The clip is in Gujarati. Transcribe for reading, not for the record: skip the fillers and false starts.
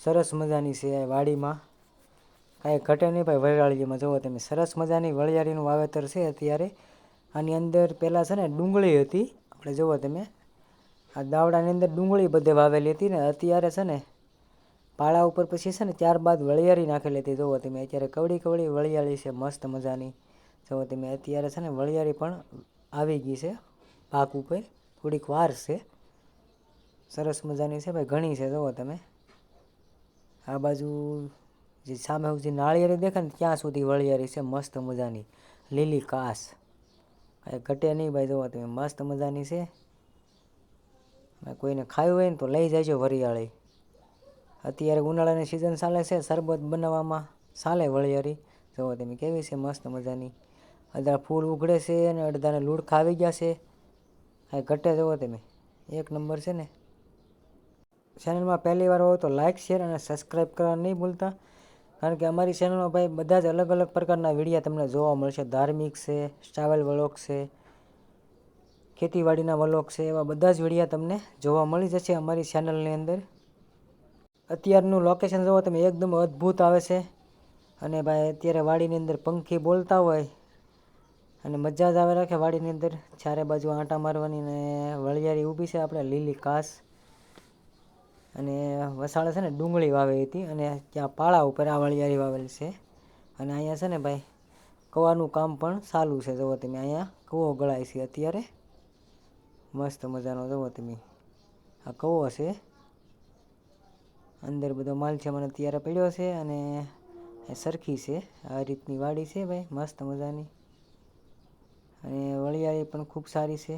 સરસ મજાની છે વાડીમાં, કાંઈ ઘટે નહીં ભાઈ. વરિયાળીમાં જુઓ તમે, સરસ મજાની વરિયાળીનું વાવેતર છે અત્યારે. આની અંદર પહેલાં છે ને ડુંગળી હતી, આપણે જુઓ તમે આ દાવડાની અંદર ડુંગળી બધે વાવેલી હતી ને અત્યારે છે ને પાળા ઉપર પછી છે ને ત્યારબાદ વરિયાળી નાખેલી હતી. જુઓ તમે અત્યારે કવડી કવડી વરિયાળી છે મસ્ત મજાની. જુઓ તમે અત્યારે છે ને વરિયાળી પણ આવી ગઈ છે પાક ઉપર, થોડીક વાર છે. સરસ મજાની છે ભાઈ, ઘણી છે. જુઓ તમે આ બાજુ જે સામે જે નાળિયેરી દેખાય ને ત્યાં સુધી વરિયાળી છે મસ્ત મજાની, લીલી કાસ, કાંઈ ઘટે નહીં ભાઈ. જુઓ તમે મસ્ત મજાની છે. કોઈને ખાવી હોય ને તો લઈ જાયજો વરિયાળી. અત્યારે ઉનાળાની સિઝન ચાલે છે, શરબત બનાવવામાં ચાલે વરિયાળી. જુઓ તમે કેવી છે મસ્ત મજાની. અડધા ફૂલ ઉઘડે છે અને અડધાને લુડખા આવી ગયા છે, કાંઈ ઘટે. જુઓ તમે એક નંબર છે ને. ચેનલમાં પહેલી વાર હોય તો લાઇક, શેર અને સબસ્ક્રાઈબ કરવા નહીં ભૂલતા, કારણ કે અમારી ચેનલમાં ભાઈ બધા જ અલગ અલગ પ્રકારના વિડીયો તમને જોવા મળશે. ધાર્મિક છે, ટ્રાવેલ વ્લોગ છે, ખેતીવાડીના વ્લોગ છે, એવા બધા જ વિડીયો તમને જોવા મળી જશે અમારી ચેનલની અંદર. અત્યારનું લોકેશન જુઓ તમે એકદમ અદ્ભુત આવે છે. અને ભાઈ અત્યારે વાડીની અંદર પંખી બોલતા હોય અને મજા જ આવે રાખે વાડીની અંદર. ચારે બાજુ આંટા મારવાની ને વરિયાળી ઊભી છે આપણે, લીલી ઘાસ. અને વસાળે છે ને ડુંગળી વાવેલી હતી અને ત્યાં પાળા ઉપર આ વરિયાળી વાવેલી છે. અને અહીંયા છે ને ભાઈ કૂવાનું કામ પણ ચાલુ છે. જુઓ તમે અહીંયા કૂવો ગળાય છે અત્યારે મસ્ત મજાનો. જુઓ તમે આ કૂવો છે, અંદર બધો માલ છે મને અત્યારે પડ્યો છે અને સરખી છે. આ રીતની વાડી છે ભાઈ મસ્ત મજાની, અને વરિયાળી પણ ખૂબ સારી છે.